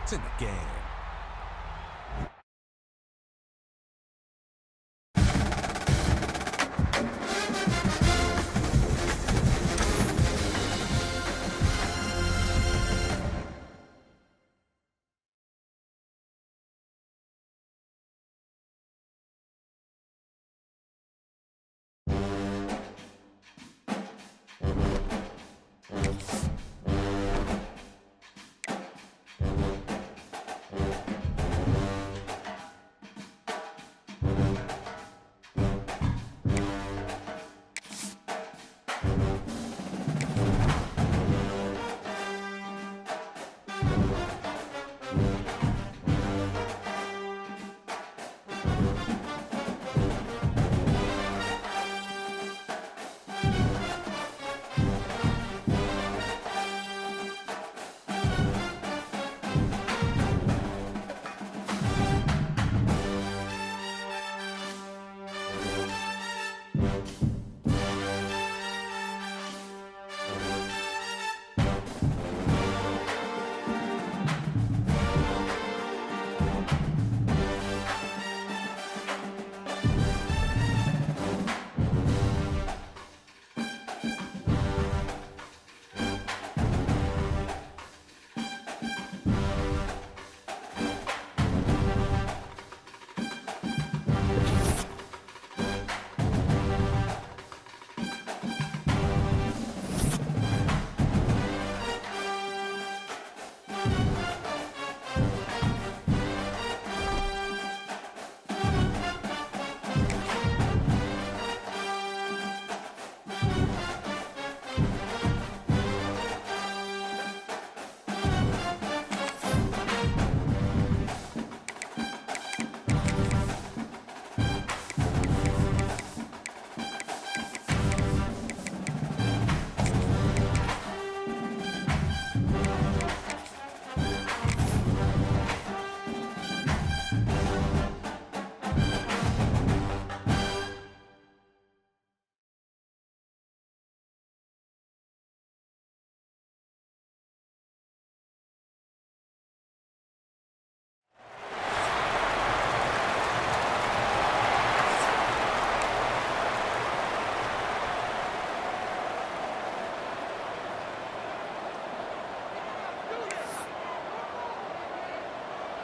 points in the game.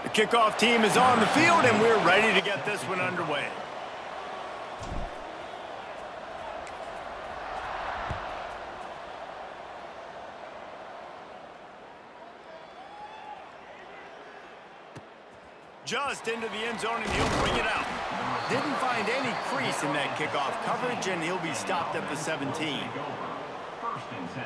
The kickoff team is on the field, and we're ready to get this one underway. Just into the end zone, and he'll bring it out. Didn't find any crease in that kickoff coverage, and he'll be stopped at the 17. First and 10.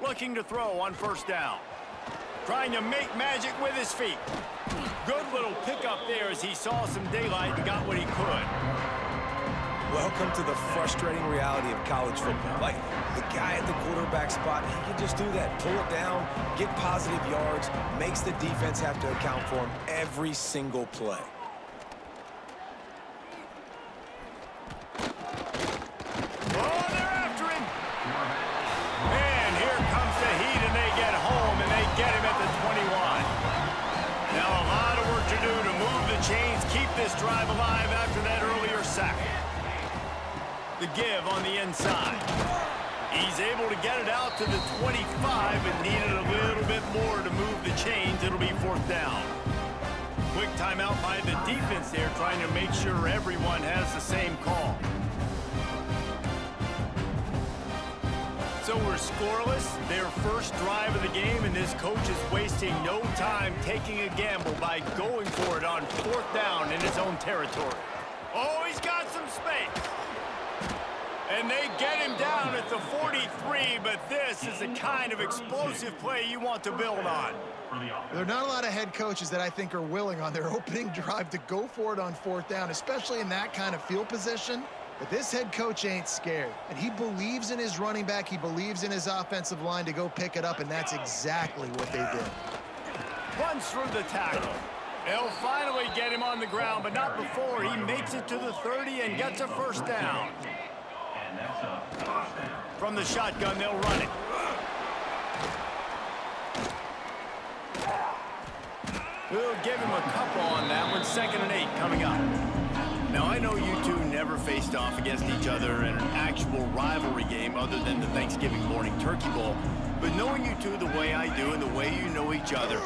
Looking to throw on first down. Trying to make magic with his feet. Good little pickup there as he saw some daylight and got what he could. Welcome to the frustrating reality of college football. Like, the guy at the quarterback spot, he can just do that. Pull it down, get positive yards, makes the defense have to account for him every single play. Oh, they're after him. And here comes the heat, and they get home, and they get him at the 21. Now a lot of work to do to move the chains, keep this drive alive after that earlier sack. The give on the inside. He's able to get it out to the 25, but needed a little bit more to move the chains. It'll be fourth down. Quick timeout by the defense there, trying to make sure everyone has the same call. So we're scoreless, their first drive of the game, and this coach is wasting no time taking a gamble by going for it on fourth down in his own territory. Oh, he's got some space. And they get him down at the 43, but this is the kind of explosive play you want to build on. There are not a lot of head coaches that I think are willing on their opening drive to go for it on fourth down, especially in that kind of field position. But this head coach ain't scared, and he believes in his running back. He believes in his offensive line to go pick it up, and that's exactly what they did. Runs through the tackle. They'll finally get him on the ground, but not before he makes it to the 30 and gets a first down. And that's a first down. From the shotgun, they'll run it. We'll give him a couple on that one. 2nd and 8 coming up. Now, I know you two never faced off against each other in an actual rivalry game other than the Thanksgiving morning turkey bowl. But knowing you two the way I do and the way you know each other,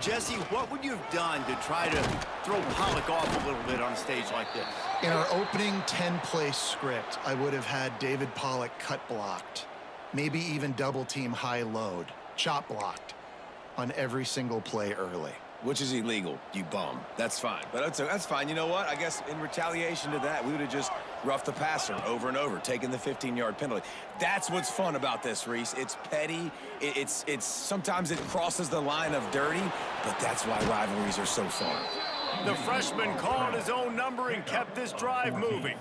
Jesse, what would you have done to try to throw Pollock off a little bit on a stage like this? In our opening 10-play script, I would have had David Pollock cut blocked, maybe even double team high load, chop blocked on every single play early. Which is illegal, you bum. That's fine. But that's fine. You know what? I guess in retaliation to that, we would have just roughed the passer over and over, taking the 15-yard penalty. That's what's fun about this, Reese. It's petty. It's sometimes it crosses the line of dirty, but that's why rivalries are so fun. The freshman called his own number and kept this drive moving.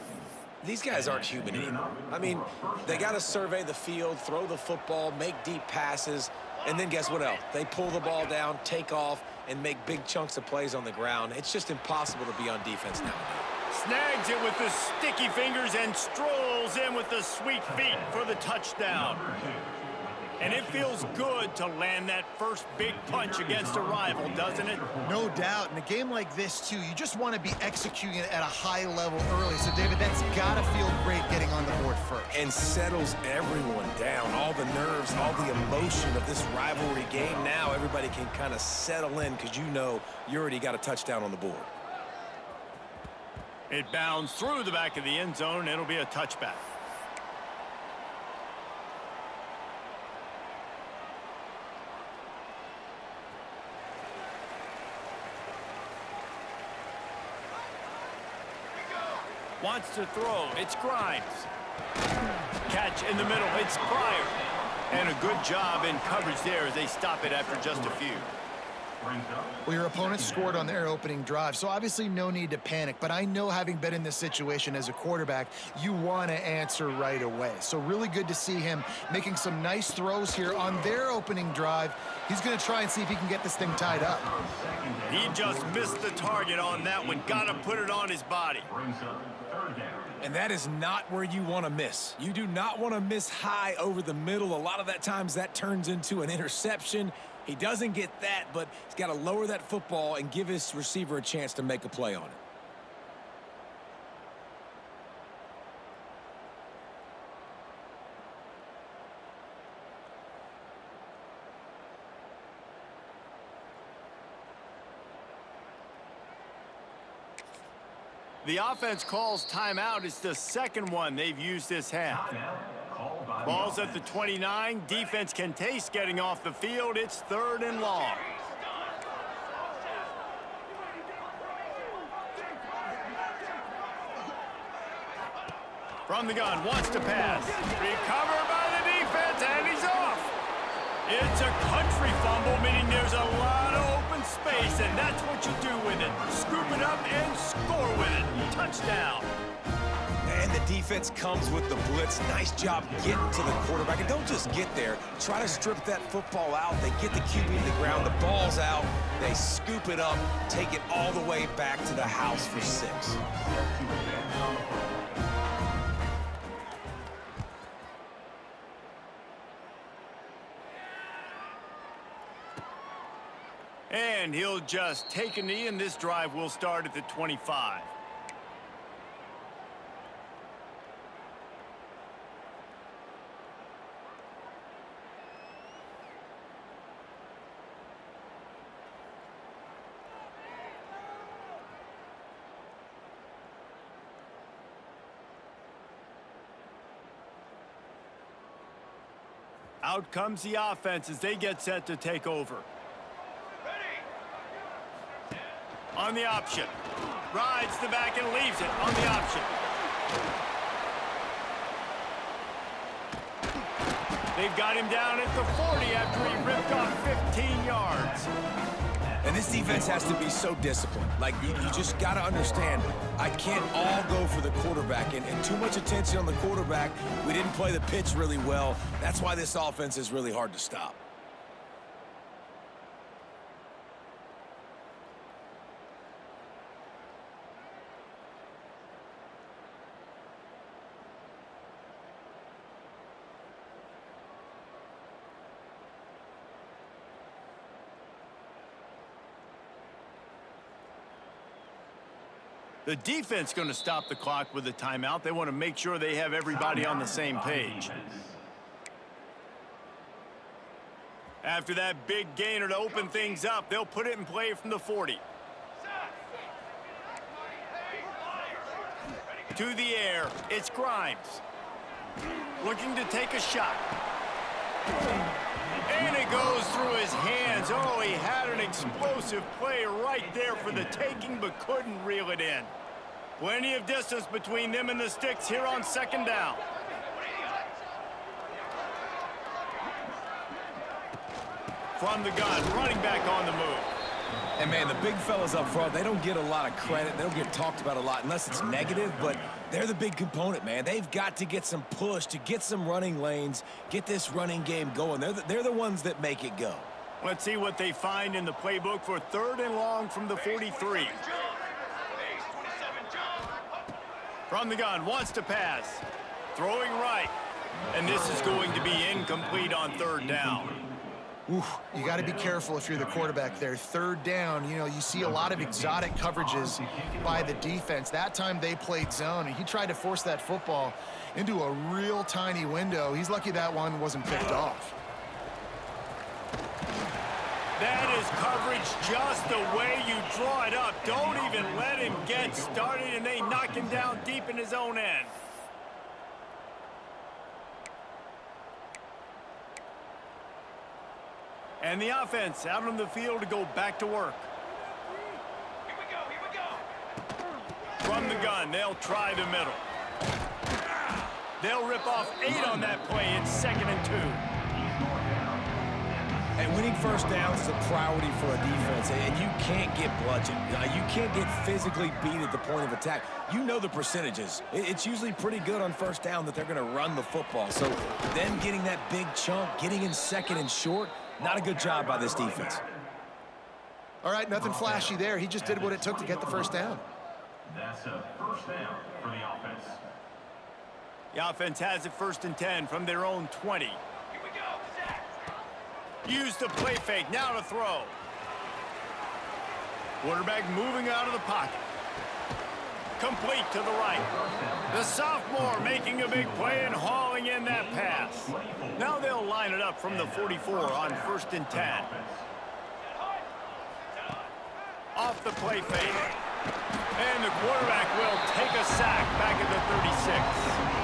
These guys aren't human anymore. I mean, they got to survey the field, throw the football, make deep passes, and then guess what else? They pull the ball down, take off, and make big chunks of plays on the ground. It's just impossible to be on defense nowadays. Snags it with the sticky fingers and strolls in with the sweet feet for the touchdown. And it feels good to land that first big punch against a rival, doesn't it? No doubt. In a game like this, too, you just want to be executing it at a high level early. So, David, that's got to feel great getting on the board first. And settles everyone down. All the nerves, all the emotion of this rivalry game. Now everybody can kind of settle in because you know you already got a touchdown on the board. It bounds through the back of the end zone, and it'll be a touchback. Wants to throw. It's Grimes. Catch in the middle. It's Pryor. And a good job in coverage there as they stop it after just a few. Well, your opponent scored on their opening drive, so obviously no need to panic. But I know, having been in this situation as a quarterback, you want to answer right away. So really good to see him making some nice throws here on their opening drive. He's going to try and see if he can get this thing tied up. He just missed the target on that one. Got to put it on his body. And that is not where you want to miss. You do not want to miss high over the middle. A lot of that times that turns into an interception. He doesn't get that, but he's got to lower that football and give his receiver a chance to make a play on it. The offense calls timeout. It's the second one they've used this half. Ball's at the 29. Defense can taste getting off the field. It's 3rd and long. From the gun, wants to pass. Recovered by the defense, and he's off. It's a country fumble, meaning there's a lot of open space, and that's what you do with it. Scoop it up and score with it. Touchdown. And the defense comes with the blitz. Nice job getting to the quarterback. And don't just get there. Try to strip that football out. They get the QB to the ground. The ball's out. They scoop it up, take it all the way back to the house for 6. And he'll just take a knee, and this drive will start at the 25. Out comes the offense as they get set to take over. On the option. Rides the back and leaves it on the option. They've got him down at the 40 after he ripped off 15 yards. And this defense has to be so disciplined. Like, you just got to understand, I can't all go for the quarterback. And too much attention on the quarterback. We didn't play the pitch really well. That's why this offense is really hard to stop. The defense going to stop the clock with a timeout. They want to make sure they have everybody on the same page. After that big gainer to open things up, they'll put it in play from the 40. To the air, it's Grimes. Looking to take a shot. And it goes through his hands. Oh, he had an explosive play right there for the taking, but couldn't reel it in. Plenty of distance between them and the sticks here on second down. From the gun, running back on the move. And, man, the big fellas up front, they don't get a lot of credit. They don't get talked about a lot unless it's negative, but they're the big component, man. They've got to get some push, to get some running lanes, get this running game going. They're the ones that make it go. Let's see what they find in the playbook for 3rd and long from the 43. From the gun, wants to pass. Throwing right. And this is going to be incomplete on 3rd down. Oof, you got to be careful if you're the quarterback there. 3rd down, you know, you see a lot of exotic coverages by the defense. That time they played zone, and he tried to force that football into a real tiny window. He's lucky that one wasn't picked off. That is coverage just the way you draw it up. Don't even let him get started, and they knock him down deep in his own end. And the offense out on the field to go back to work. Here we go. From the gun, they'll try the middle. They'll rip off 8 on that play. It's 2nd and 2. And winning first downs is a priority for a defense, and you can't get bludgeoned. You can't get physically beat at the point of attack. You know the percentages. It's usually pretty good on first down that they're going to run the football. So them getting that big chunk, getting in 2nd and short, not a good job by this defense. All right, nothing flashy there. He just did what it took to get the first down. That's a 1st down for the offense. The offense has it 1st and 10 from their own 20. Here we go. Zach. Use the play fake, now to throw. Quarterback moving out of the pocket. Complete to the right. The sophomore making a big play and hauling in that pass. Now they'll line it up from the 44 on 1st and 10. Off the play fake. And the quarterback will take a sack back at the 36.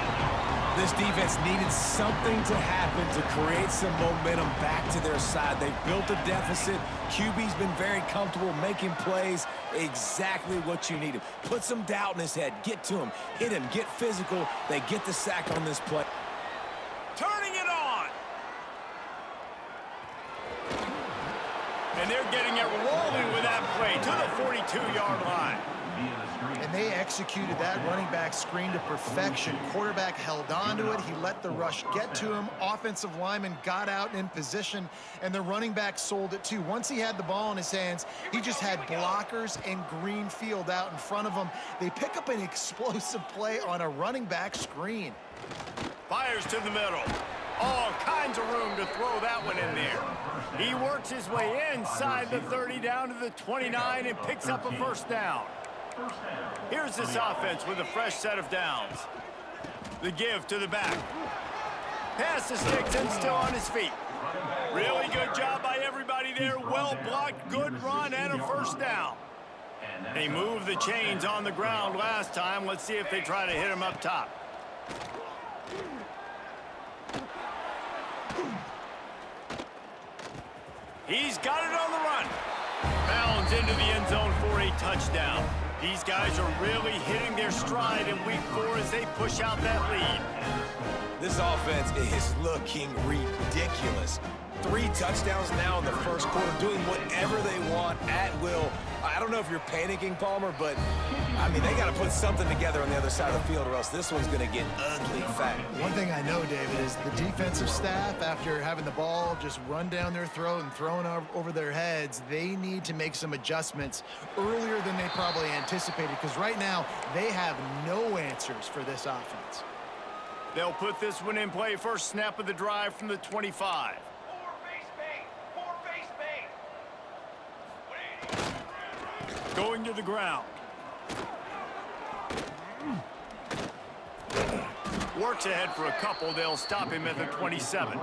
This defense needed something to happen to create some momentum back to their side. They've built a deficit. QB's been very comfortable making plays. Exactly what you needed. Put some doubt in his head. Get to him. Hit him. Get physical. They get the sack on this play. Turning it on. And they're getting it rolling with that play to the 42-yard line. And they executed that running back screen to perfection. Quarterback held on to it. He let the rush get to him. Offensive lineman got out in position, and the running back sold it too. Once he had the ball in his hands, he just had blockers and green field out in front of him. They pick up an explosive play on a running back screen. Fires to the middle. All kinds of room to throw that one in there. He works his way inside the 30 down to the 29 and picks up a 1st down. Here's this offense with a fresh set of downs. The give to the back. Pass the sticks and still on his feet. Really good job by everybody there. Well blocked, good run, and a 1st down. They moved the chains on the ground last time. Let's see if they try to hit him up top. He's got it on the run. Bounds into the end zone for a touchdown. These guys are really hitting their stride in week 4 as they push out that lead. This offense is looking ridiculous. 3 touchdowns now in the 1st quarter, doing whatever they want at will. I don't know if you're panicking, Palmer, but, I mean, they got to put something together on the other side of the field or else this one's going to get ugly fast. One thing I know, David, is the defensive staff, after having the ball just run down their throat and thrown over their heads, they need to make some adjustments earlier than they probably anticipated, because right now they have no answers for this offense. They'll put this one in play. First snap of the drive from the 25. Going to the ground. Works ahead for a couple. They'll stop him at the 27.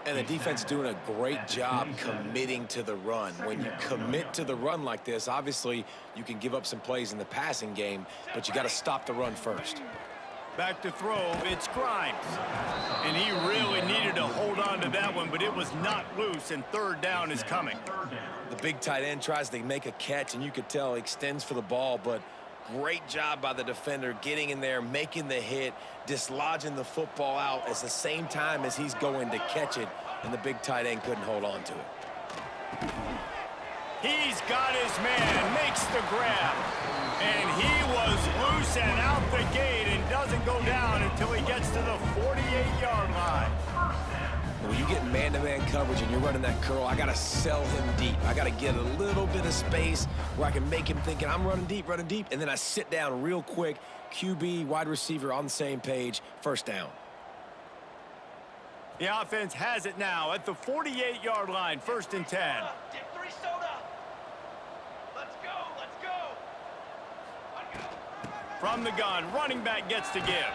And the defense doing a great job committing to the run. When you commit to the run like this, obviously you can give up some plays in the passing game, but you got to stop the run first. Back to throw, it's Grimes. And he really needed to hold on to that one, but it was not loose, and third down is coming. The big tight end tries to make a catch, and you could tell he extends for the ball, but great job by the defender getting in there, making the hit, dislodging the football out at the same time as he's going to catch it, and the big tight end couldn't hold on to it. He's got his man, makes the grab, and he was loose and out the gate and doesn't go down until he gets to the 48-yard line. When you get man-to-man coverage and you're running that curl, I got to sell him deep. I got to get a little bit of space where I can make him thinking I'm running deep, and then I sit down real quick. QB, wide receiver on the same page, first down. The offense has it now at the 48-yard line, 1st and 10. Dip 3 soda. Let's go. Let's go. From the gun, running back gets to give.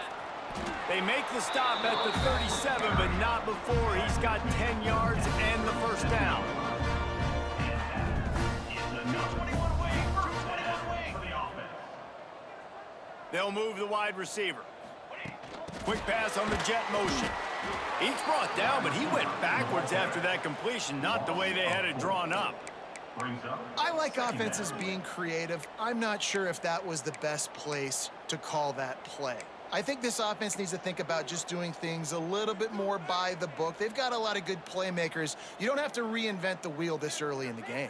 They make the stop at the 37, but not before he's got 10 yards and the first down. 21 wing. 21 wing. They'll move the wide receiver. Quick pass on the jet motion. He's brought down, but he went backwards after that completion, not the way they had it drawn up. I like offenses being creative. I'm not sure if that was the best place to call that play. I think this offense needs to think about just doing things a little bit more by the book. They've got a lot of good playmakers. You don't have to reinvent the wheel this early in the game.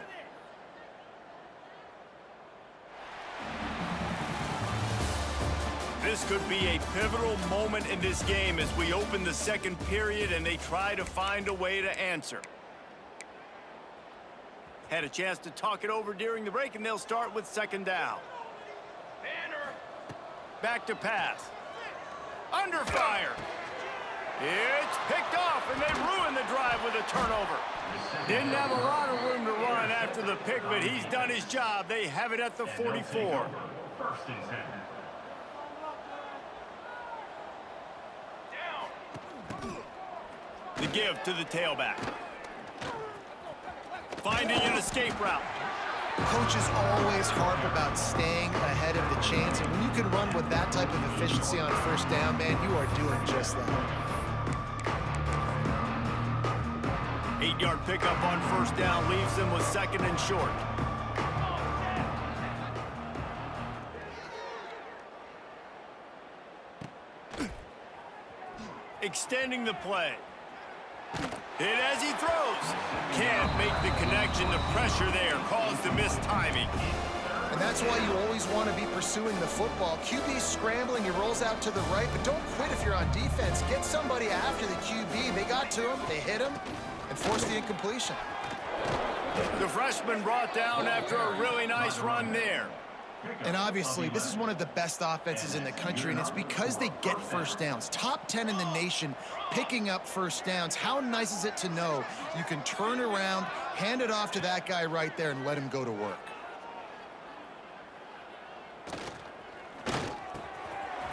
This could be a pivotal moment in this game as we open the second period and they try to find a way to answer. Had a chance to talk it over during the break, and they'll start with 2nd down. Back to pass. Under fire. It's picked off, and they ruin the drive with a turnover. Didn't have a lot of room to run after the pick, but he's done his job. They have it at the 44. The give to the tailback. Finding an escape route. Coaches always harp about staying ahead of the chains, and when you can run with that type of efficiency on 1st down, man, you are doing just that. 8-yard pickup on 1st down leaves them with 2nd and short. Extending the play. Hit as he throws. Can't make the connection. The pressure there caused the missed timing. And that's why you always want to be pursuing the football. QB scrambling, he rolls out to the right, but don't quit if you're on defense. Get somebody after the QB. They got to him, they hit him, and forced the incompletion. The freshman brought down after a really nice run there. And obviously, this is one of the best offenses in the country, and it's because they get 1st downs. Top 10 in the nation picking up 1st downs. How nice is it to know you can turn around, hand it off to that guy right there, and let him go to work?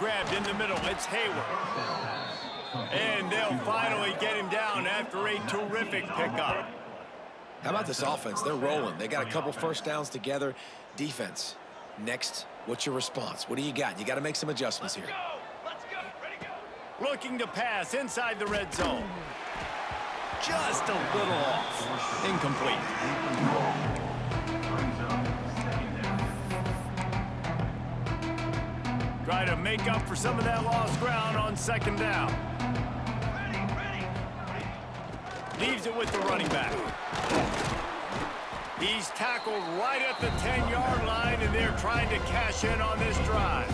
Grabbed in the middle, it's Hayward. And they'll finally get him down after a terrific pickup. How about this offense? They're rolling. They got a couple 1st downs together. Defense. Next, what's your response? What do you got? You got to make some adjustments here. Let's go. Ready to go. Looking to pass inside the red zone. Just a little off. Incomplete. Try to make up for some of that lost ground on 2nd down. Ready. Leaves it with the running back. He's tackled right at the 10-yard line, and they're trying to cash in on this drive.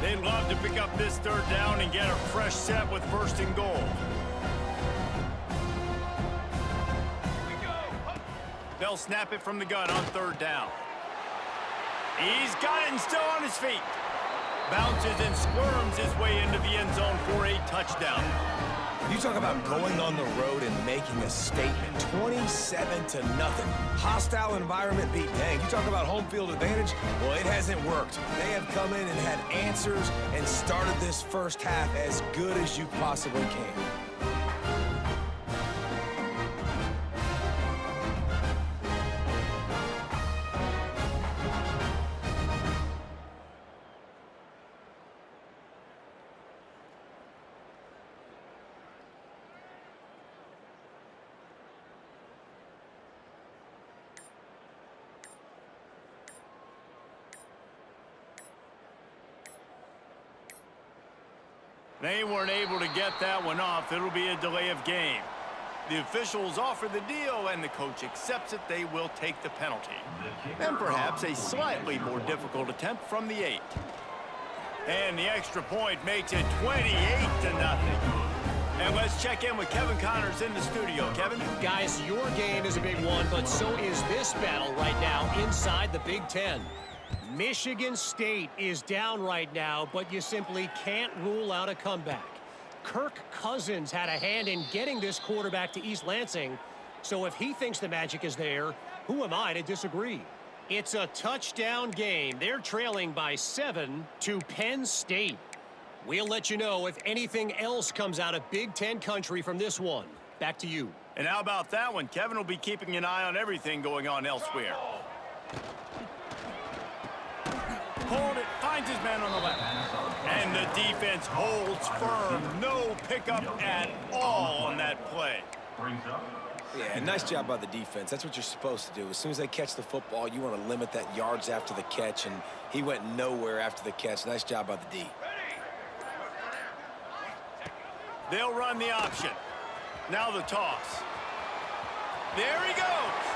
They'd love to pick up this 3rd down and get a fresh set with 1st and goal. They'll snap it from the gun on 3rd down. He's got it and still on his feet. Bounces and squirms his way into the end zone for a touchdown. You talk about going on the road and making a statement. 27-0. Hostile environment beat. Dang, you talk about home field advantage? Well, it hasn't worked. They have come in and had answers and started this first half as good as you possibly can. They weren't able to get that one off. It'll be a delay of game. The officials offer the deal, and the coach accepts it. They will take the penalty. And perhaps a slightly more difficult attempt from the 8. And the extra point makes it 28-0. And let's check in with Kevin Connors in the studio. Kevin? Guys, your game is a big one, but so is this battle right now inside the Big Ten. Michigan State is down right now, but you simply can't rule out a comeback. Kirk Cousins had a hand in getting this quarterback to East Lansing, so if he thinks the magic is there, who am I to disagree? It's a touchdown game. They're trailing by 7 to Penn State. We'll let you know if anything else comes out of Big Ten country from this one. Back to you. And how about that one? Kevin will be keeping an eye on everything going on elsewhere. Hold it, finds his man on the left. And the defense holds firm. No pickup at all on that play. Yeah, nice job by the defense. That's what you're supposed to do. As soon as they catch the football, you want to limit that yards after the catch, and he went nowhere after the catch. Nice job by the D. They'll run the option. Now the toss. There he goes.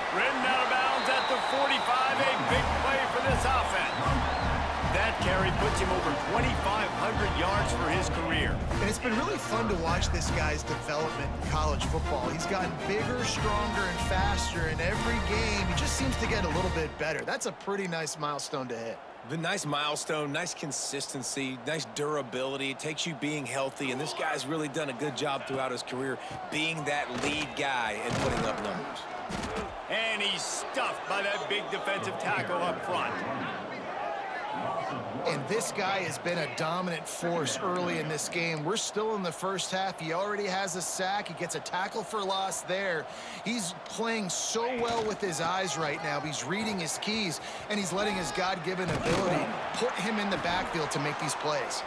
Ridden out of bounds at the 45, a big play for this offense. That carry puts him over 2,500 yards for his career. And it's been really fun to watch this guy's development in college football. He's gotten bigger, stronger, and faster in every game. He just seems to get a little bit better. That's a pretty nice milestone to hit. The nice milestone, nice consistency, nice durability. It takes you being healthy, and this guy's really done a good job throughout his career being that lead guy and putting up numbers. And he's stuffed by that big defensive tackle up front. And this guy has been a dominant force early in this game. We're still in the first half. He already has a sack. He gets a tackle for loss there. He's playing so well with his eyes right now. He's reading his keys, and he's letting his God-given ability put him in the backfield to make these plays.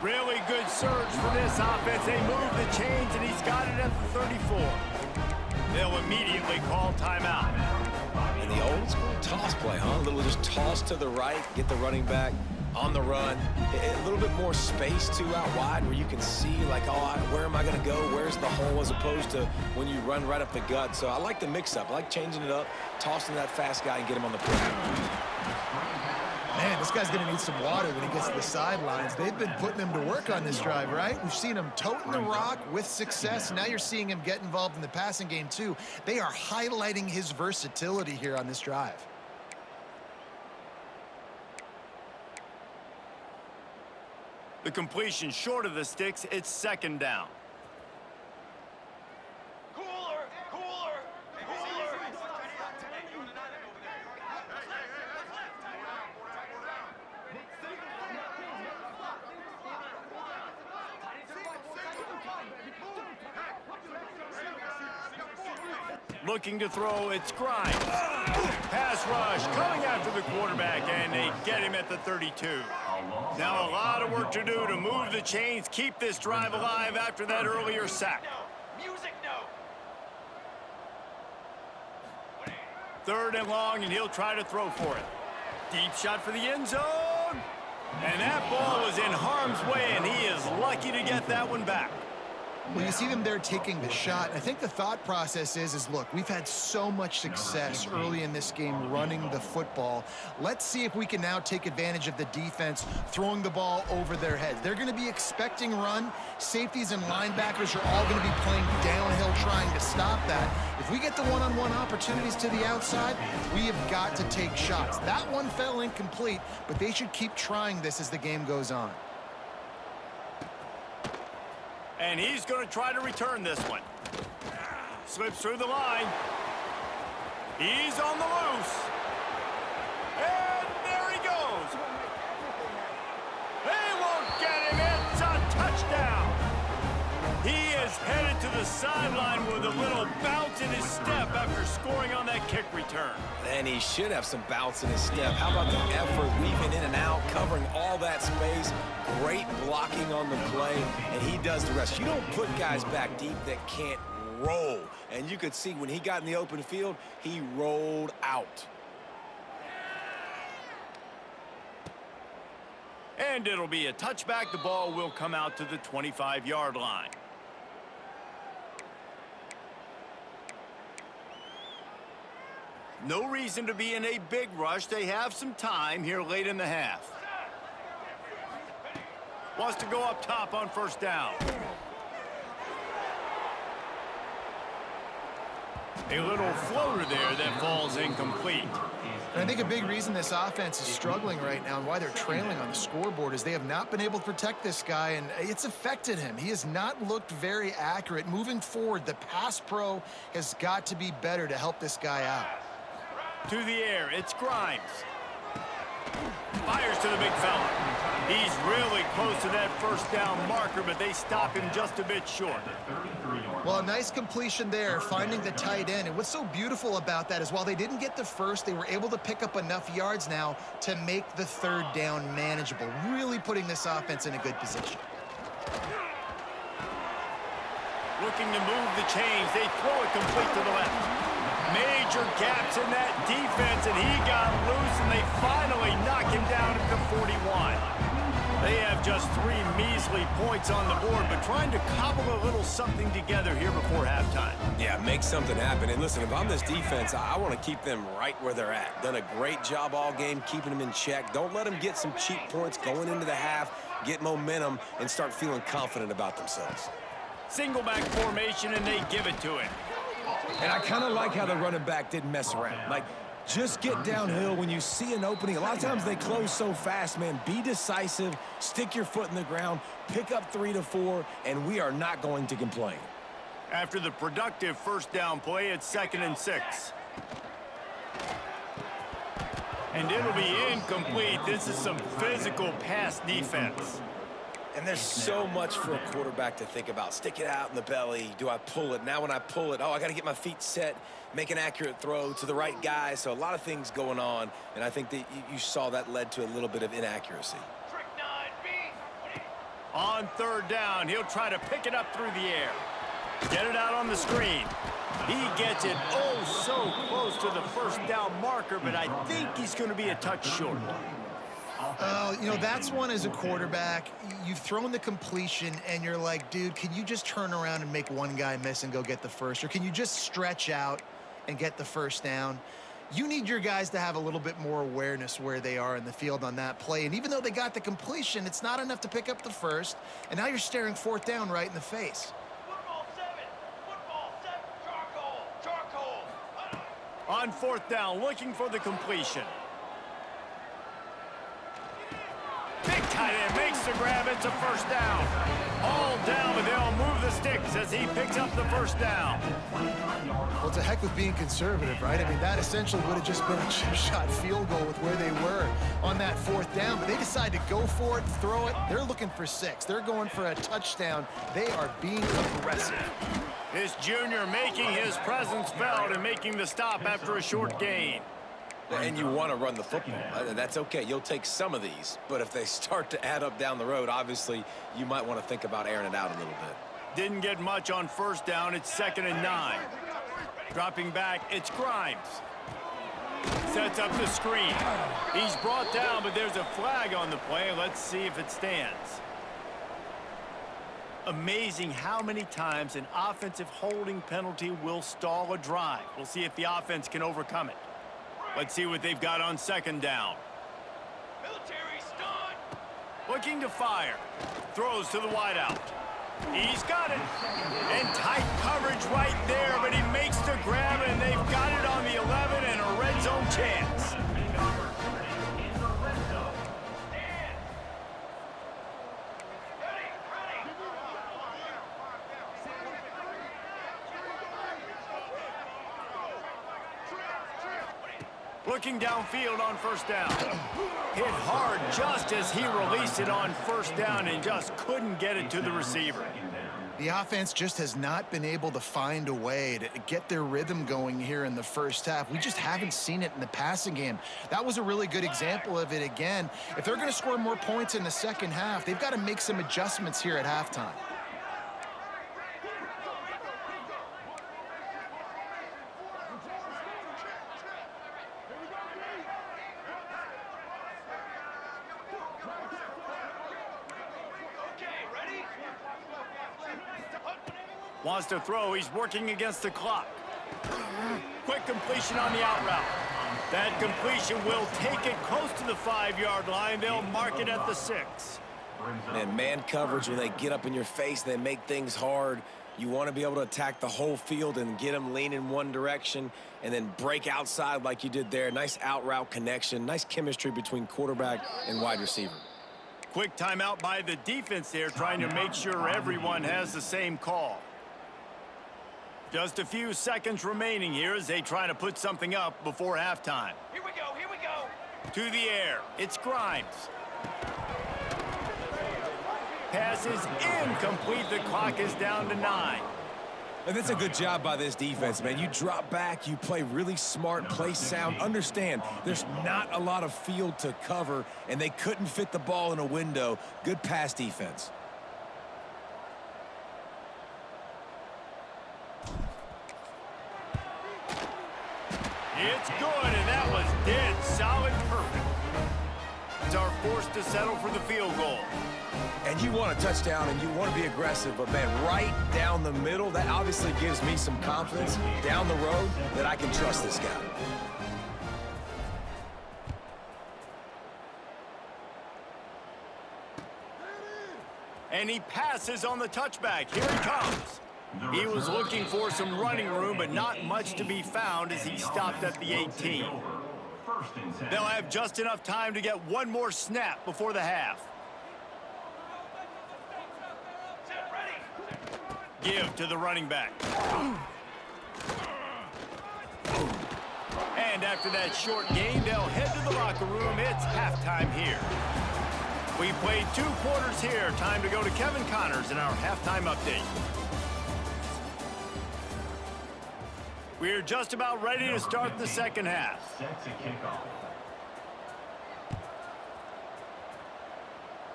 Really good surge for this offense. They move the chains, and he's got it at the 34. They'll immediately call timeout. And the old school toss play, huh? A little just toss to the right, get the running back on the run. A little bit more space, too, out wide where you can see, like, oh, where am I going to go? Where's the hole? As opposed to when you run right up the gut. So I like the mix-up. I like changing it up, tossing that fast guy and get him on the ground. Man, this guy's going to need some water when he gets to the sidelines. They've been putting him to work on this drive, right? We've seen him toting the rock with success. Now you're seeing him get involved in the passing game, too. They are highlighting his versatility here on this drive. The completion short of the sticks. It's second down. Looking to throw, it's Grimes. Pass rush coming after the quarterback, and they get him at the 32. Now a lot of work to do to move the chains, keep this drive alive after that earlier sack. Music no. Third and long, and he'll try to throw for it. Deep shot for the end zone. And that ball was in harm's way, and he is lucky to get that one back. Well, you see them there taking the shot. I think the thought process is look, we've had so much success early in this game running the football. Let's see if we can now take advantage of the defense throwing the ball over their heads. They're going to be expecting run. Safeties and linebackers are all going to be playing downhill trying to stop that. If we get the one-on-one opportunities to the outside, we have got to take shots. That one fell incomplete, but they should keep trying this as the game goes on. And he's going to try to return this one. Slips through the line. He's on the loose. And there he goes. They won't get him. It's a touchdown. He is headed to the sideline with a little bounce in his step after scoring on that kick return. And he should have some bounce in his step. How about the effort, weaving in and out, covering all that space, great blocking on the play, and he does the rest. You don't put guys back deep that can't roll. And you could see when he got in the open field, he rolled out. And it'll be a touchback. The ball will come out to the 25-yard line. No reason to be in a big rush. They have some time here late in the half. Wants to go up top on first down. A little floater there that falls incomplete. And I think a big reason this offense is struggling right now and why they're trailing on the scoreboard is they have not been able to protect this guy, and it's affected him. He has not looked very accurate. Moving forward, the pass pro has got to be better to help this guy out. To the air, it's Grimes. Fires to the big fella. He's really close to that first down marker, but they stop him just a bit short. Well, a nice completion there, finding the tight end. And what's so beautiful about that is while they didn't get the first, they were able to pick up enough yards now to make the third down manageable, really putting this offense in a good position. Looking to move the chains. They throw it complete to the left. Major gaps in that defense, and he got loose, and they finally knock him down at the 41. They have just 3 measly points on the board, but trying to cobble a little something together here before halftime. Yeah, make something happen. And listen, if I'm this defense, I want to keep them right where they're at. Done a great job all game keeping them in check. Don't let them get some cheap points going into the half, get momentum, and start feeling confident about themselves. Single back formation, and they give it to him. And I kind of like how the running back didn't mess around. Like, just get downhill when you see an opening. A lot of times they close so fast, man. Be decisive, stick your foot in the ground, pick up 3 to 4, and we are not going to complain. After the productive first down play, it's 2nd and 6. And it'll be incomplete. This is some physical pass defense. And there's so much for a quarterback to think about. Stick it out in the belly. Do I pull it? Now when I pull it, I got to get my feet set, make an accurate throw to the right guy. So a lot of things going on, and I think that you saw that led to a little bit of inaccuracy. On third down, he'll try to pick it up through the air. Get it out on the screen. He gets it so close to the first down marker, but I think he's going to be a touch short. You know, that's one as a quarterback. You've thrown the completion, and you're like, dude, can you just turn around and make one guy miss and go get the first? Or can you just stretch out and get the first down? You need your guys to have a little bit more awareness where they are in the field on that play. And even though they got the completion, it's not enough to pick up the first. And now you're staring fourth down right in the face. Football 7, charcoal. On fourth down, looking for the completion. Big tight end makes the grab. It's a first down. All down, but they'll move the sticks as he picks up the first down. Well, it's a heck with being conservative, right? I mean, that essentially would have just been a chip shot field goal with where they were on that fourth down. But they decide to go for it, throw it. They're looking for 6. They're going for a touchdown. They are being aggressive. This junior making his presence felt and making the stop after a short gain. And you want to run the football. That's okay. You'll take some of these. But if they start to add up down the road, obviously, you might want to think about airing it out a little bit. Didn't get much on first down. It's 2nd and 9. Dropping back, it's Grimes. Sets up the screen. He's brought down, but there's a flag on the play. Let's see if it stands. Amazing how many times an offensive holding penalty will stall a drive. We'll see if the offense can overcome it. Let's see what they've got on 2nd down. Military stun. Looking to fire. Throws to the wideout. He's got it. And tight coverage right there, but he makes the grab, and they've got it on the 11 and a red zone chance. Looking downfield on first down. Hit hard just as he released it on first down and just couldn't get it to the receiver. The offense just has not been able to find a way to get their rhythm going here in the first half. We just haven't seen it in the passing game. That was a really good example of it again. If they're going to score more points in the second half, they've got to make some adjustments here at halftime. Wants to throw. He's working against the clock. Quick completion on the out route. That completion will take it close to the 5-yard line. They'll mark it at the 6. And man coverage, when they get up in your face, they make things hard. You want to be able to attack the whole field and get them leaning one direction and then break outside like you did there. Nice out route connection. Nice chemistry between quarterback and wide receiver. Quick timeout by the defense there, trying to make sure everyone has the same call. Just a few seconds remaining here as they try to put something up before halftime. Here we go, here we go. To the air, it's Grimes. Pass is incomplete. The clock is down to 9. And that's a good job by this defense, man. You drop back, you play really smart, play sound. Understand, there's not a lot of field to cover, and they couldn't fit the ball in a window. Good pass defense. It's good, and that was dead solid perfect. It's our forced to settle for the field goal. And you want a touchdown, and you want to be aggressive, but, man, right down the middle, that obviously gives me some confidence down the road that I can trust this guy. And he passes on the touchback. Here he comes. He was looking for some running room, but not much to be found as he stopped at the 18. They'll have just enough time to get one more snap before the half. Give to the running back. And after that short game, they'll head to the locker room. It's halftime here. We've played 2 quarters here. Time to go to Kevin Connors in our halftime update. We're just about ready to start the second half.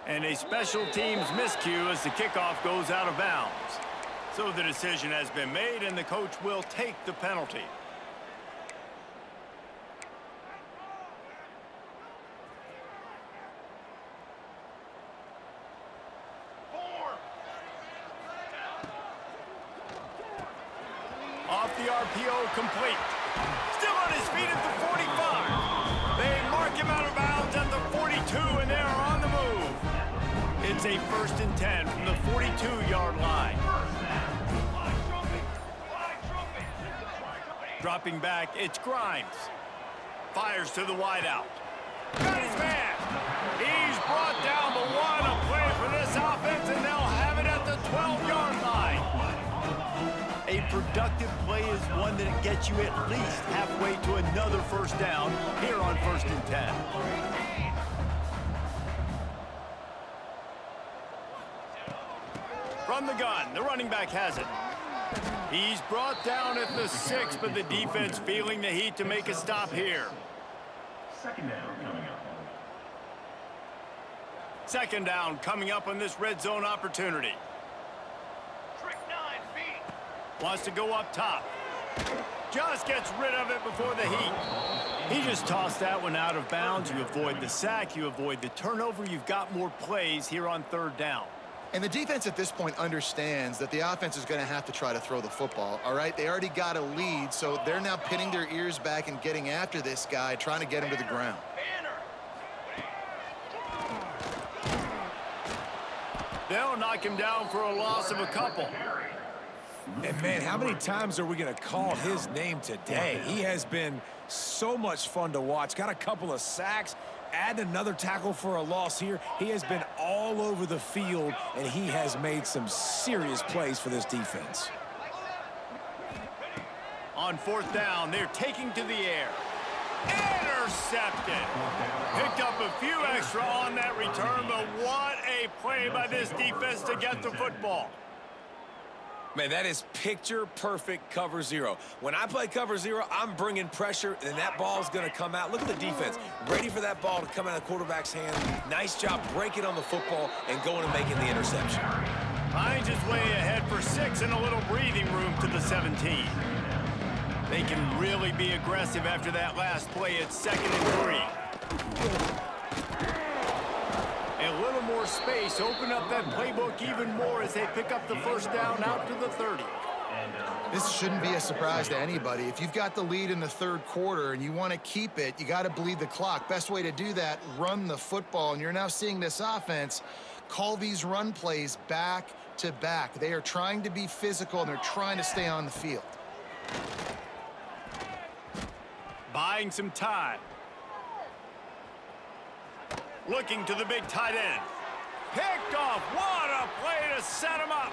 And a special teams miscue as the kickoff goes out of bounds. So the decision has been made, and the coach will take the penalty. Off the RPO, complete. Still on his feet at the 45. They mark him out of bounds at the 42, and they're on the move. It's a 1st and 10 from the 42-yard line. Dropping back, it's Grimes. Fires to the wideout. Got his man. He's brought down, but what a play for this offense, and they'll have it at the 12-yard line. A productive play is one that gets you at least halfway to another first down here on 1st and 10. From the gun, the running back has it. He's brought down at the 6, but the defense feeling the heat to make a stop here. Second down coming up. Second down coming up on this red zone opportunity. Trick 9 feet. Wants to go up top. Just gets rid of it before the heat. He just tossed that one out of bounds. You avoid the sack. You avoid the turnover. You've got more plays here on 3rd down. And the defense at this point understands that the offense is going to have to try to throw the football, all right? They already got a lead, so they're now pinning their ears back and getting after this guy, trying to get him to the ground. They'll knock him down for a loss of a couple. And, man, how many times are we going to call his name today? He has been so much fun to watch. Got a couple of sacks. Add another tackle for a loss here. He has been all over the field, and he has made some serious plays for this defense. On 4th down, they're taking to the air. intercepted. Picked up a few extra on that return, but what a play by this defense to get the football. Man, that is picture-perfect cover zero. When I play cover zero, I'm bringing pressure, and that ball's going to come out. Look at the defense. Ready for that ball to come out of the quarterback's hand. Nice job breaking on the football and going and making the interception. Hines is way ahead for 6 and a little breathing room to the 17. They can really be aggressive after that last play at 2nd and 3. A little more space, open up that playbook even more as they pick up the first down out to the 30. This shouldn't be a surprise to anybody. If you've got the lead in the third quarter and you want to keep it, you got to bleed the clock. Best way to do that, run the football. And you're now seeing this offense call these run plays back to back. They are trying to be physical, and they're trying to stay on the field. Buying some time. Looking to the big tight end. Picked off. What a play to set him up.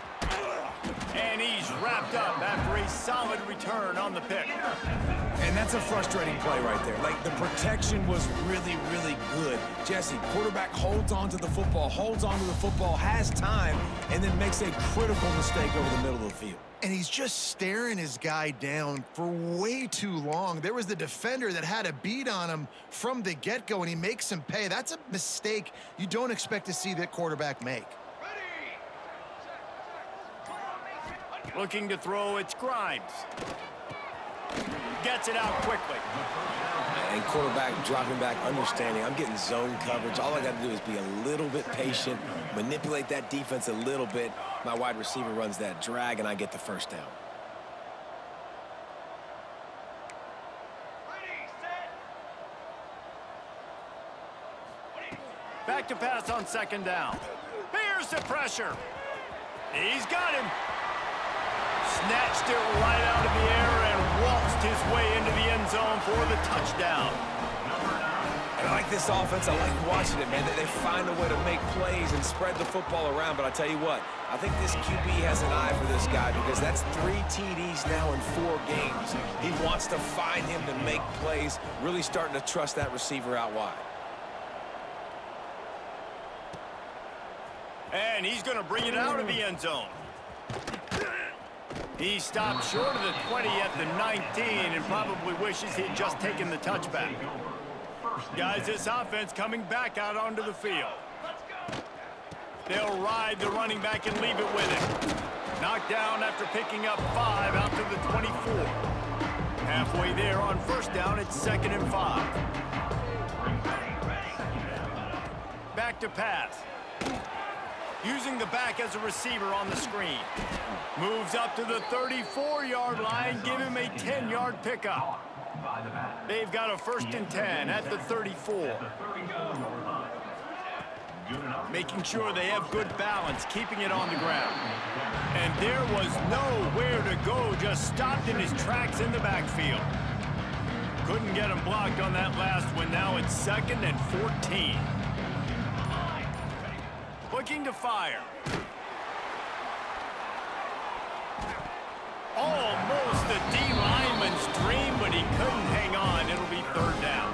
And he's wrapped up after a solid return on the pick. And that's a frustrating play right there. Like, the protection was really, really good. Jesse, quarterback holds on to the football, has time, and then makes a critical mistake over the middle of the field. And he's just staring his guy down for way too long. There was the defender that had a beat on him from the get-go, and he makes him pay. That's a mistake you don't expect to see that quarterback make. Looking to throw, it's Grimes. Gets it out quickly. And quarterback dropping back, understanding I'm getting zone coverage. All I got to do is be a little bit patient, manipulate that defense a little bit. My wide receiver runs that drag, and I get the first down. Back to pass on 2nd down. Here's the pressure. He's got him. Snatched it right out of the air and waltzed his way into the end zone for the touchdown. And I like this offense. I like watching it, man. They find a way to make plays and spread the football around. But I tell you what, I think this QB has an eye for this guy because that's 3 TDs now in 4 games. He wants to find him to make plays, really starting to trust that receiver out wide. And he's going to bring it out of the end zone. He stopped short of the 20 at the 19 and probably wishes he had just taken the touchback. Guys, this offense coming back out onto the field. They'll ride the running back and leave it with him. Knocked down after picking up 5 out to the 24. Halfway there on 1st down, it's 2nd and 5. Back to pass. Using the back as a receiver on the screen. Moves up to the 34-yard line, give him a 10-yard pickup. They've got a 1st and 10 at the 34. Making sure they have good balance, keeping it on the ground. And there was nowhere to go, just stopped in his tracks in the backfield. Couldn't get him blocked on that last one. Now it's 2nd and 14. Looking to fire. Almost a D lineman's dream, but he couldn't hang on. It'll be 3rd down.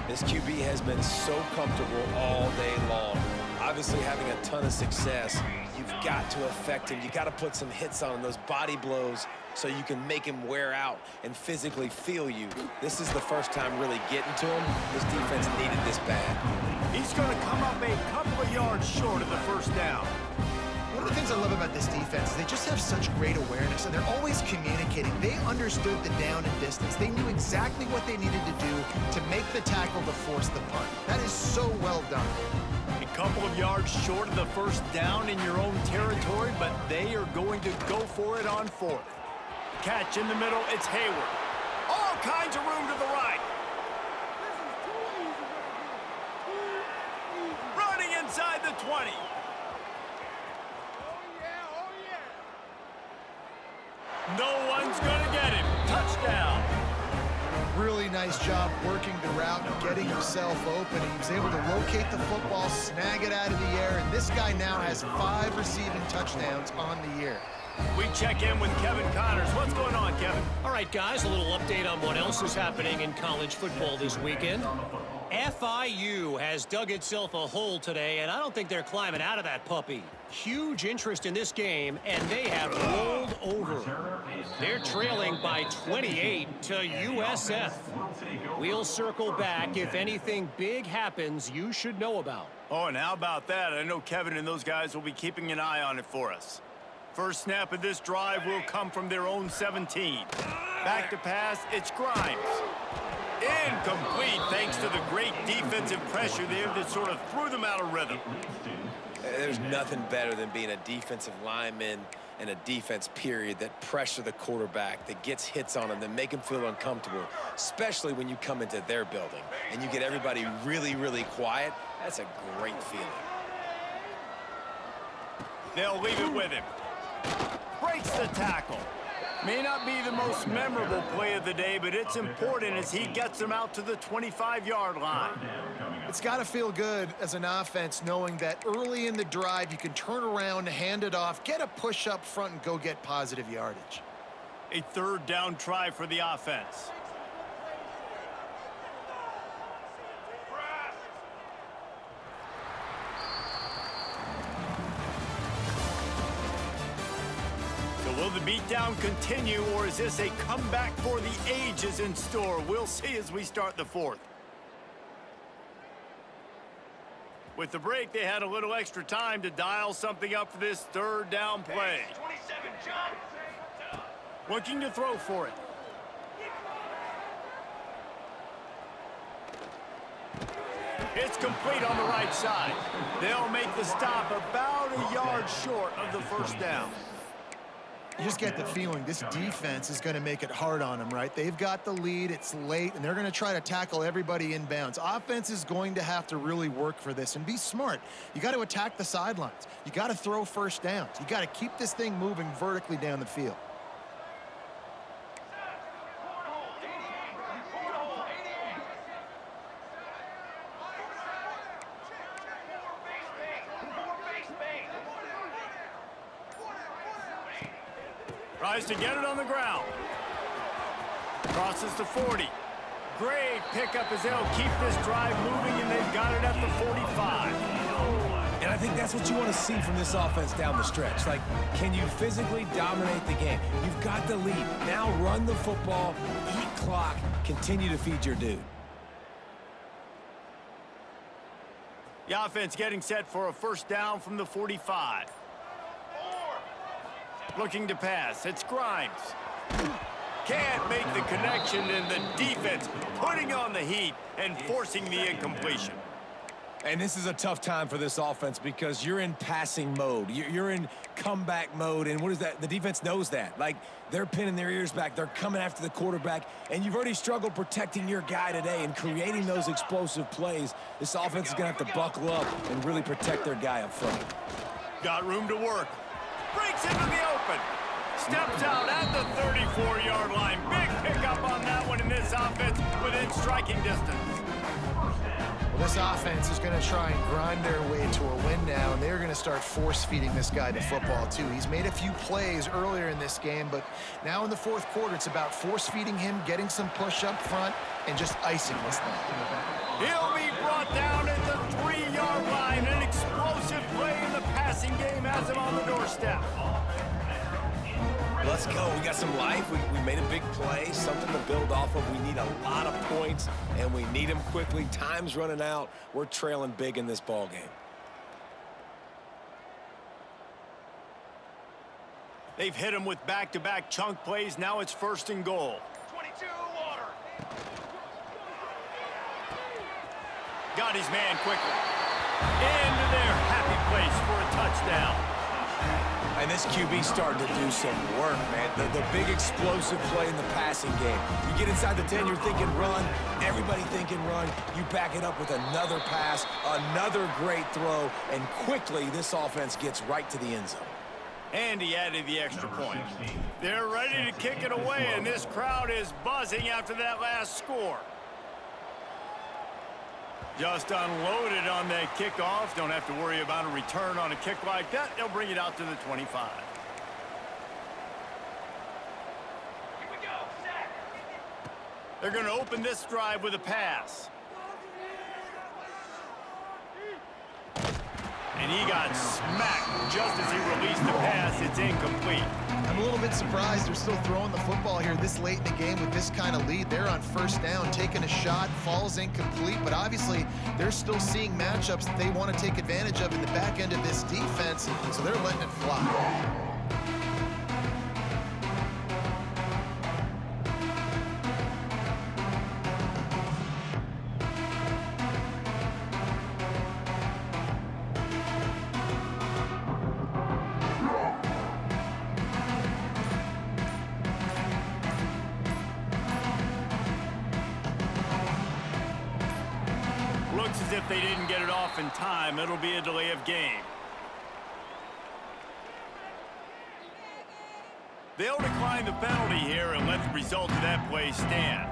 This QB has been so comfortable all day long. Obviously having a ton of success. You've got to affect him. You got to put some hits on him, those body blows, so you can make him wear out and physically feel you. This is the first time really getting to him. This defense needed this bad. He's going to come up a couple of yards short of the 1st down. One of the things I love about this defense is they just have such great awareness, and they're always communicating. They understood the down and distance. They knew exactly what they needed to do to make the tackle to force the punt. That is so well done. A couple of yards short of the 1st down in your own territory, but they are going to go for it on 4th. Catch in the middle, it's Hayward. All kinds of room to the right. Running inside the 20. No one's going to get him. Touchdown. Really nice job working the route and getting himself open. He was able to locate the football, snag it out of the air, and this guy now has 5 receiving touchdowns on the year. We check in with Kevin Connors. What's going on, Kevin? All right, guys, a little update on what else is happening in college football this weekend. FIU has dug itself a hole today, and I don't think they're climbing out of that puppy. Huge interest in this game, and they have rolled over. They're trailing by 28 to USF. We'll circle back if anything big happens you should know about. Oh, and how about that? I know Kevin and those guys will be keeping an eye on it for us. First snap of this drive will come from their own 17. Back to pass, it's Grimes. Incomplete thanks to the great defensive pressure there that sort of threw them out of rhythm. There's nothing better than being a defensive lineman and a defense period that pressure the quarterback, that gets hits on him, that make him feel uncomfortable, especially when you come into their building and you get everybody really, really quiet. That's a great feeling. They'll leave it with him. Breaks the tackle. May not be the most memorable play of the day, but it's important as he gets them out to the 25-yard line. It's got to feel good as an offense knowing that early in the drive you can turn around, hand it off, get a push up front, and go get positive yardage. A third down try for the offense. Will the beatdown continue, or is this a comeback for the ages in store? We'll see as we start the fourth. With the break, they had a little extra time to dial something up for this third down play. 27, John. Looking to throw for it. It's complete on the right side. They'll make the stop about a yard short of the first down. You just get the feeling this defense is going to make it hard on them, right? They've got the lead, it's late, and they're going to try to tackle everybody inbounds. Offense is going to have to really work for this and be smart. You got to attack the sidelines. You got to throw first downs. You got to keep this thing moving vertically down the field. Tries to get it on the ground. Crosses the 40. Great pickup as they'll keep this drive moving, and they've got it at the 45. And I think that's what you want to see from this offense down the stretch. Like, can you physically dominate the game? You've got the lead. Now run the football, eat clock, continue to feed your dude. The offense getting set for a first down from the 45. Looking to pass. It's Grimes. Can't make the connection, and the defense putting on the heat and forcing the incompletion. And this is a tough time for this offense because you're in passing mode. You're in comeback mode, and what is that? The defense knows that. Like, they're pinning their ears back. They're coming after the quarterback, and you've already struggled protecting your guy today and creating those explosive plays. This offense is going to have to buckle up and really protect their guy up front. Got room to work. Breaks into the open. Steps out at the 34-yard line. Big pickup on that one in this offense within striking distance. Well, this offense is going to try and grind their way to a win now, and they're going to start force-feeding this guy the football, too. He's made a few plays earlier in this game, but now in the fourth quarter, it's about force-feeding him, getting some push up front, and just icing this thing. He'll be brought down at the 3-yard line. An explosive play in the passing game has him on the doorstep. Let's go. We got some life. We made a big play, something to build off of. We need a lot of points, and we need them quickly. Time's running out. We're trailing big in this ball game. They've hit him with back-to-back chunk plays. Now it's first and goal. 22, Water. Got his man quickly. Into their happy place for a touchdown. And this QB starting to do some work, man. The big explosive play in the passing game. You get inside the 10, you're thinking run. Everybody thinking run. You back it up with another pass, another great throw, and quickly this offense gets right to the end zone. And he added the extra point. They're ready to kick it away, and this crowd is buzzing after that last score. Just unloaded on that kickoff. Don't have to worry about a return on a kick like that. They'll bring it out to the 25. They're going to open this drive with a pass. And he got smacked just as he released the pass. It's incomplete. I'm a little bit surprised they're still throwing the football here this late in the game with this kind of lead. They're on first down, taking a shot, falls incomplete, but obviously they're still seeing matchups that they want to take advantage of in the back end of this defense, so they're letting it fly. Looks as if they didn't get it off in time. It'll be a delay of game. They'll decline the penalty here and let the result of that play stand.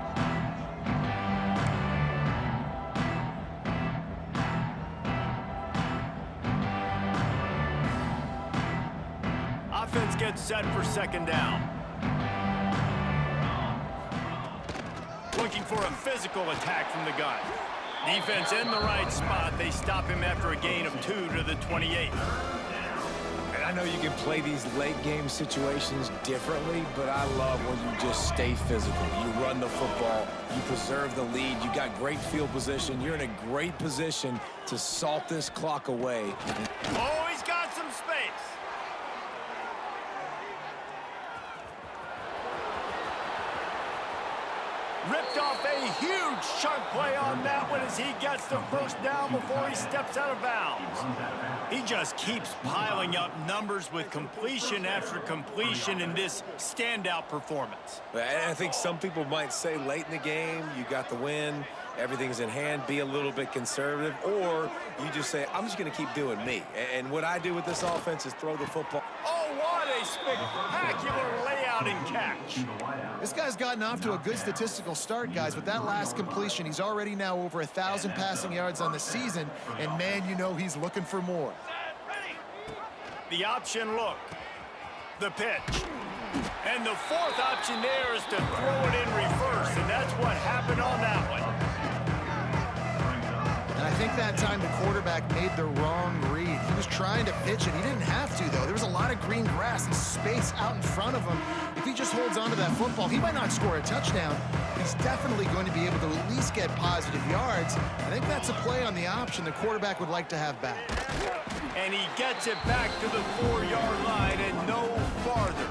Offense gets set for second down. Looking for a physical attack from the gun. Defense in the right spot. They stop him after a gain of 2 to the 28. And I know you can play these late game situations differently, but I love when you just stay physical. You run the football, you preserve the lead, you got great field position, you're in a great position to salt this clock away. Oh, he's got some space. Ripped off a huge chunk play on that one as he gets the first down before he steps out of bounds. He just keeps piling up numbers with completion after completion in this standout performance. I think some people might say late in the game, you got the win, everything's in hand, be a little bit conservative, or you just say, I'm just going to keep doing me. And what I do with this offense is throw the football. Oh, what a spectacular layout and catch. This guy's gotten off to a good statistical start, guys. With that last completion, he's already now over 1,000 passing yards on the season, and man, you know he's looking for more. The option look, the pitch, and the fourth option there is to throw it in reverse, and that's what happened on that one. And I think that time the quarterback made the wrong read. He was trying to pitch it. He didn't have to, though. There was a lot of green grass and space out in front of him. If he just holds on to that football, he might not score a touchdown, but he's definitely going to be able to at least get positive yards. I think that's a play on the option the quarterback would like to have back. And he gets it back to the 4-yard line and no farther.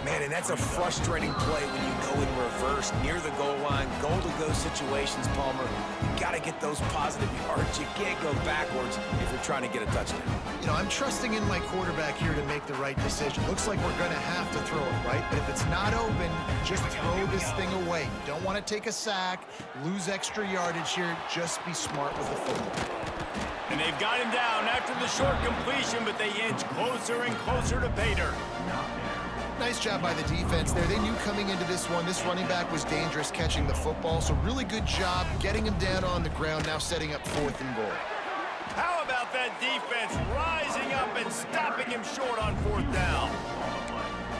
Man, and that's a frustrating play when you go in reverse near the goal line, goal-to-go situations, Palmer. You got to get those positive yards. You can't go backwards if you're trying to get a touchdown. You know, I'm trusting in my quarterback here to make the right decision. Looks like we're going to have to throw it, right? But if it's not open, just throw this thing away. You don't want to take a sack, lose extra yardage here. Just be smart with the football. And they've got him down after the short completion, but they inch closer and closer to pay dirt. Nice job by the defense there. They knew coming into this one, this running back was dangerous catching the football, so really good job getting him down on the ground, now setting up 4th and goal. How about that defense rising up and stopping him short on 4th down?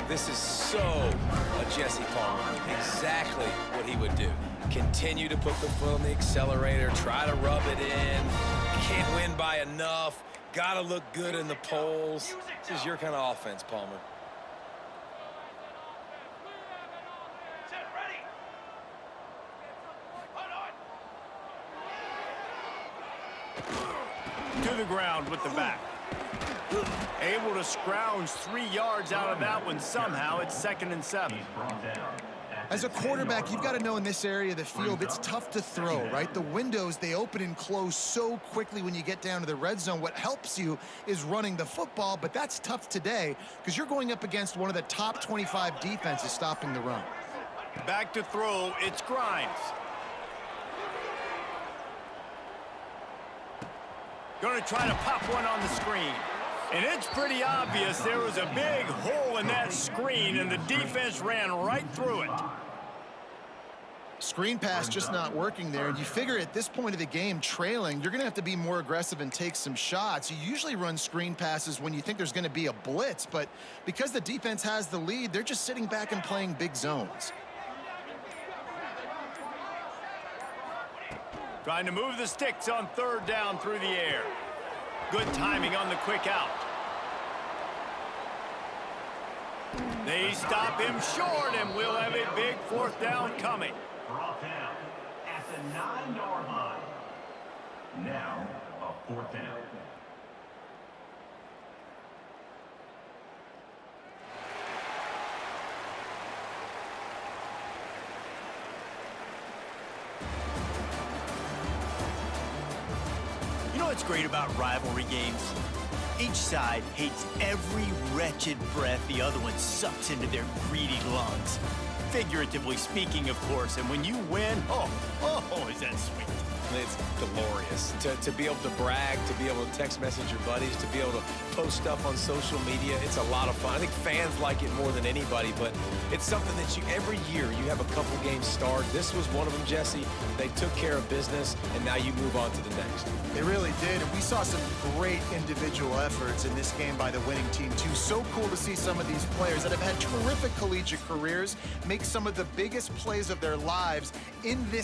This is so a Jesse Palmer. Exactly what he would do. Continue to put the foot on the accelerator, try to rub it in. Can't win by enough. Got to look good in the polls. This is your kind of offense, Palmer. To the ground with the back. Able to scrounge 3 yards out of that one somehow. It's 2nd and 7. As a quarterback, you've got to know in this area of the field, it's tough to throw, right? The windows, they open and close so quickly when you get down to the red zone. What helps you is running the football, but that's tough today because you're going up against one of the top 25 defenses stopping the run. Back to throw, it's Grimes. Going to try to pop one on the screen. And it's pretty obvious there was a big hole in that screen, and the defense ran right through it. Screen pass just not working there. You figure at this point of the game, trailing, you're going to have to be more aggressive and take some shots. You usually run screen passes when you think there's going to be a blitz, but because the defense has the lead, they're just sitting back and playing big zones. Trying to move the sticks on third down through the air. Good timing on the quick out. They stop him short, and we'll have a big fourth down coming. Brought down at the 9-yard line. Now, a fourth down. You know what's great about rivalry games? Each side hates every wretched breath the other one sucks into their greedy lungs. Figuratively speaking, of course, and when you win, oh, is that sweet. It's glorious to be able to brag, to be able to text message your buddies, to be able to post stuff on social media. It's a lot of fun. I think fans like it more than anybody, but it's something that every year you have a couple games start. This was one of them, Jesse. They took care of business, and now you move on to the next. They really did, and we saw some great individual efforts in this game by the winning team, too. So cool to see some of these players that have had terrific collegiate careers make some of the biggest plays of their lives in this